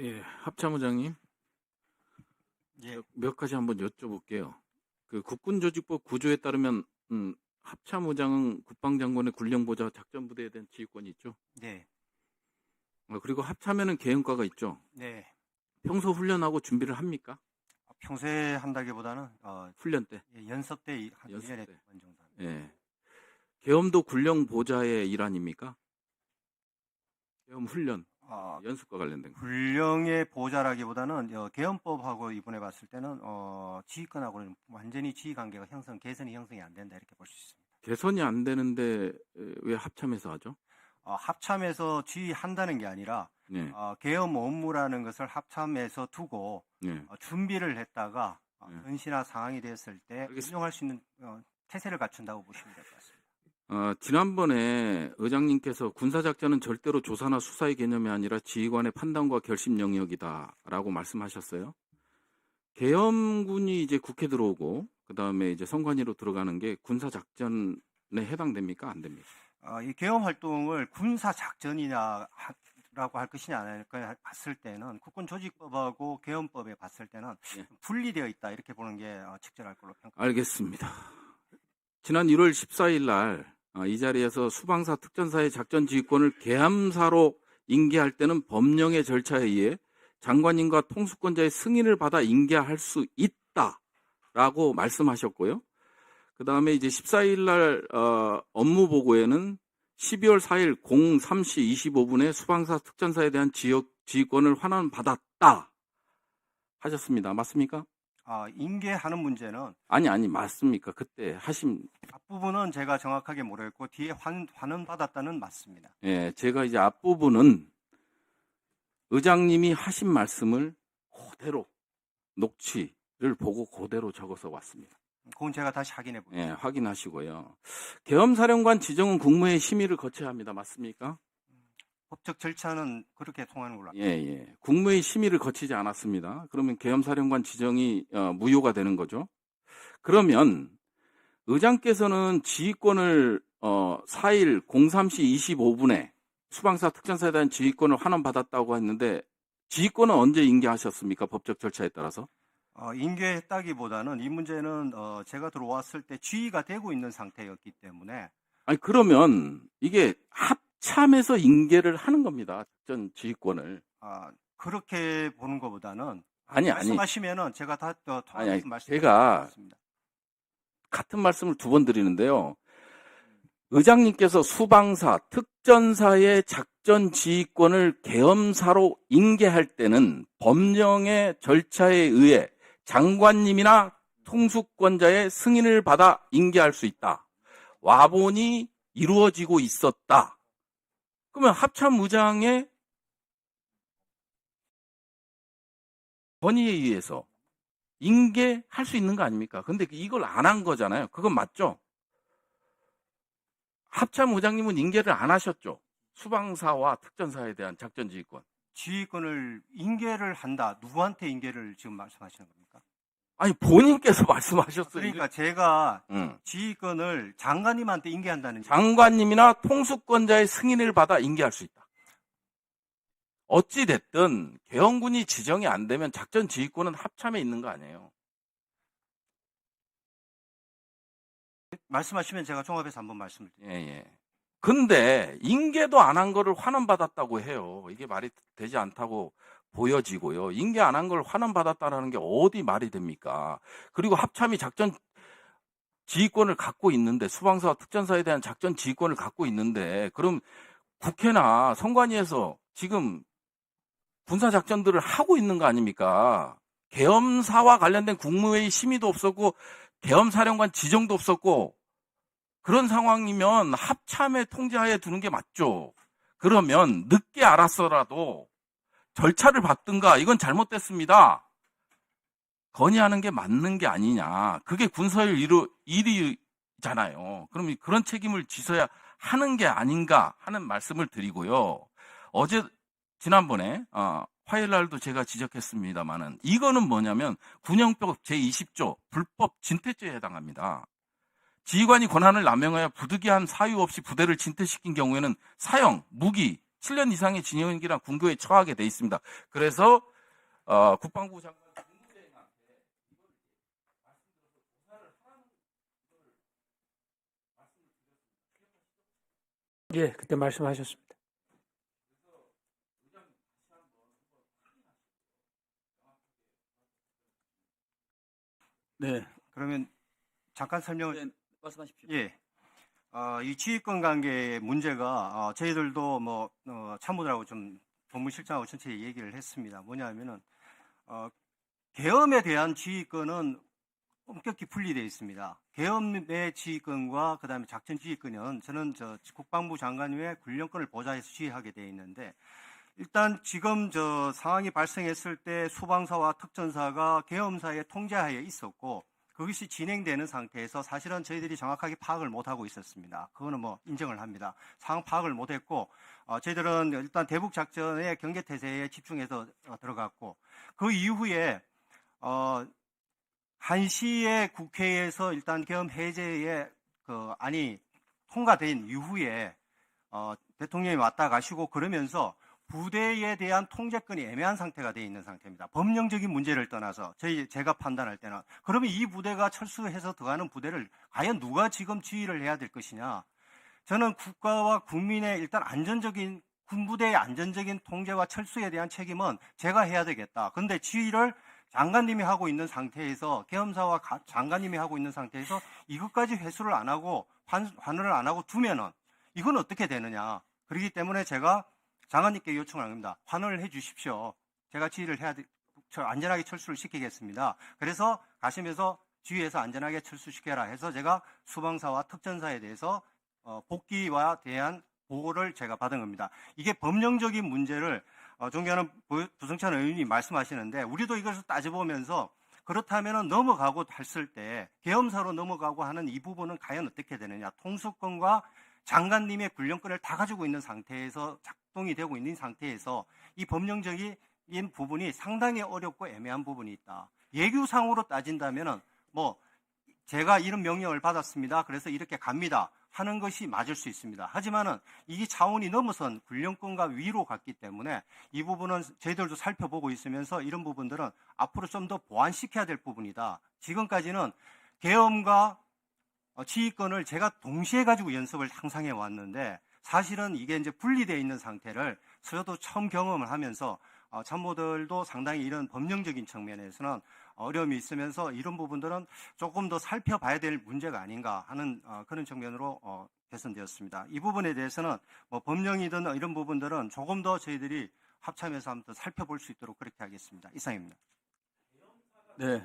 예, 합참의장님, 예, 몇 가지 한번 여쭤볼게요. 그 국군조직법 구조에 따르면 합참의장은 국방장관의 군령보좌 작전부대에 대한 지휘권이 있죠. 네, 그리고 합참에는 계엄과가 있죠. 네. 평소 훈련하고 준비를 합니까? 평소에 한다기보다는 훈련 때, 연습 때 한 연습 1년에 때. 2번 정도 합니다. 예. 계엄도 군령보좌의 일환입니까? 계엄 훈련, 어, 연습과 관련된 거. 군령의 보좌라기보다는 계엄법하고 이번에 봤을 때는 지휘권하고는 완전히 지휘 관계가 개선이 형성이 안 된다 이렇게 볼 수 있습니다. 개선이 안 되는데 왜 합참에서 하죠? 합참에서 지휘한다는 게 아니라 네. 계엄 업무라는 것을 합참에서 두고 네. 준비를 했다가 네. 현시나 상황이 됐을 때 알겠습니다. 운영할 수 있는 태세를 갖춘다고 보시면 될 것 같습니다. 지난번에 의장님께서 군사작전은 절대로 조사나 수사의 개념이 아니라 지휘관의 판단과 결심 영역이다라고 말씀하셨어요. 계엄군이 이제 국회 들어오고 그 다음에 이제 선관위로 들어가는 게 군사작전에 해당됩니까? 안 됩니까? 이 계엄 활동을 군사 작전이라고 할 것이냐 안 할까 봤을 때는 국군조직법하고 계엄법에 봤을 때는 예. 분리되어 있다 이렇게 보는 게 적절할 걸로 평가합니다. 알겠습니다. 지난 1월 14일 날 이 자리에서 수방사 특전사의 작전 지휘권을 계함사로 인계할 때는 법령의 절차에 의해 장관님과 통수권자의 승인을 받아 인계할 수 있다라고 말씀하셨고요. 그 다음에 이제 14일 날 업무 보고에는 12월 4일 03시 25분에 수방사 특전사에 대한 지휘권을 환원받았다 하셨습니다. 맞습니까? 인계하는 문제는 아니 맞습니까? 그때 하신 앞부분은 제가 정확하게 모르겠고 뒤에 환원받았다는 맞습니다. 예, 제가 이제 앞부분은 의장님이 하신 말씀을 그대로 녹취를 보고 그대로 적어서 왔습니다. 그건 제가 다시 확인해 보겠습니다. 예, 확인하시고요. 계엄사령관 지정은 국무회의 심의를 거쳐야 합니다. 맞습니까? 법적 절차는 그렇게 통하는 걸로 예, 예. 국무회의 심의를 거치지 않았습니다. 그러면 계엄사령관 지정이 무효가 되는 거죠. 그러면 의장께서는 지휘권을 4일 03시 25분에 수방사 특전사에 대한 지휘권을 환원받았다고 했는데 지휘권은 언제 인계하셨습니까? 법적 절차에 따라서? 인계했다기보다는 이 문제는 제가 들어왔을 때 지휘가 되고 있는 상태였기 때문에 아니 그러면 이게 합참에서 인계를 하는 겁니다. 작전 지휘권을. 그렇게 보는 것보다는 아니 말씀하시면은 제가 다 통합해서 제가 말씀드리겠습니다. 같은 말씀을 두 번 드리는데요. 의장님께서 수방사, 특전사의 작전 지휘권을 계엄사로 인계할 때는 법령의 절차에 의해 장관님이나 통수권자의 승인을 받아 인계할 수 있다. 와본이 이루어지고 있었다. 그러면 합참의장의 건의에 의해서 인계할 수 있는 거 아닙니까? 근데 이걸 안 한 거잖아요. 그건 맞죠? 합참의장님은 인계를 안 하셨죠? 수방사와 특전사에 대한 작전 지휘권. 지휘권을 인계를 한다. 누구한테 인계를 지금 말씀하시는 겁니까? 아니 본인께서 말씀하셨어요. 그러니까 제가 응. 지휘권을 장관님한테 인계한다는 장관님이나 통수권자의 승인을 받아 인계할 수 있다. 어찌 됐든 계엄군이 지정이 안 되면 작전 지휘권은 합참에 있는 거 아니에요. 말씀하시면 제가 종합해서 한번 말씀을 드릴게요. 예. 근데 인계도 안 한 거를 환원받았다고 해요. 이게 말이 되지 않다고 보여지고요. 인계 안 한 걸 환원받았다는 게 어디 말이 됩니까? 그리고 합참이 작전 지휘권을 갖고 있는데 수방사와 특전사에 대한 작전 지휘권을 갖고 있는데 그럼 국회나 선관위에서 지금 군사작전들을 하고 있는 거 아닙니까? 계엄사와 관련된 국무회의 심의도 없었고 계엄사령관 지정도 없었고 그런 상황이면 합참의 통제하에 두는 게 맞죠. 그러면 늦게 알았어라도 절차를 밟든가 이건 잘못됐습니다. 건의하는 게 맞는 게 아니냐. 그게 군사일 일이잖아요. 그럼 그런 책임을 지서야 하는 게 아닌가 하는 말씀을 드리고요. 지난번에 화요일 날도 제가 지적했습니다만은 이거는 뭐냐면 군형법 제20조 불법 진퇴죄에 해당합니다. 지휘관이 권한을 남용하여 부득이한 사유 없이 부대를 진퇴시킨 경우에는 사형, 무기, 7년 이상의 징역이나 군교에 처하게 돼 있습니다. 그래서 국방부 장관 예, 그때 말씀하셨습니다. 네. 그러면 잠깐 설명을 네, 말씀하십시오. 예. 이 지휘권 관계의 문제가 저희들도 참모들하고 좀 법무실장하고 전체 얘기를 했습니다. 뭐냐면은 계엄에 대한 지휘권은 엄격히 분리되어 있습니다. 계엄의 지휘권과 그다음에 작전 지휘권은 저는 국방부 장관의 군령권을 보좌해서 지휘하게 되어 있는데 일단 지금 상황이 발생했을 때 소방사와 특전사가 계엄사의 통제하에 있었고 그것이 진행되는 상태에서 사실은 저희들이 정확하게 파악을 못하고 있었습니다. 그거는 인정을 합니다. 상황 파악을 못했고 저희들은 일단 대북 작전의 경계태세에 집중해서 들어갔고 그 이후에 1시에 국회에서 일단 계엄 해제의 안이 통과된 이후에 대통령이 왔다 가시고 그러면서 부대에 대한 통제권이 애매한 상태가 되어 있는 상태입니다. 법령적인 문제를 떠나서 제가 판단할 때는 그러면 이 부대가 철수해서 들어가는 부대를 과연 누가 지금 지휘를 해야 될 것이냐? 저는 국가와 국민의 일단 안전적인 군부대의 안전적인 통제와 철수에 대한 책임은 제가 해야 되겠다. 그런데 지휘를 장관님이 하고 있는 상태에서 계엄사와 장관님이 하고 있는 상태에서 이것까지 회수를 안 하고 환원을 안 하고 두면은 이건 어떻게 되느냐? 그렇기 때문에 제가 장관님께 요청을 합니다. 환원을 해 주십시오. 제가 지휘를 해야 안전하게 철수를 시키겠습니다. 그래서 가시면서 지휘해서 안전하게 철수시켜라 해서 제가 수방사와 특전사에 대해서 복귀와 대한 보고를 제가 받은 겁니다. 이게 법령적인 문제를 존경하는 부승찬 의원님이 말씀하시는데 우리도 이것을 따져보면서 그렇다면 넘어가고 했을 때 계엄사로 넘어가고 하는 이 부분은 과연 어떻게 되느냐. 통수권과 장관님의 군령권을 다 가지고 있는 상태에서 작동이 되고 있는 상태에서 이 법령적인 부분이 상당히 어렵고 애매한 부분이 있다. 예규상으로 따진다면은 제가 이런 명령을 받았습니다. 그래서 이렇게 갑니다. 하는 것이 맞을 수 있습니다. 하지만은 이게 차원이 넘어선 군령권과 위로 갔기 때문에 이 부분은 저희들도 살펴보고 있으면서 이런 부분들은 앞으로 좀 더 보완시켜야 될 부분이다. 지금까지는 계엄과 지휘권을 제가 동시에 가지고 연습을 항상 해왔는데 사실은 이게 이제 분리되어 있는 상태를 저도 처음 경험을 하면서 참모들도 상당히 이런 법령적인 측면에서는 어려움이 있으면서 이런 부분들은 조금 더 살펴봐야 될 문제가 아닌가 하는 그런 측면으로 개선되었습니다. 이 부분에 대해서는 법령이든 이런 부분들은 조금 더 저희들이 합참에서 한번 더 살펴볼 수 있도록 그렇게 하겠습니다. 이상입니다. 네,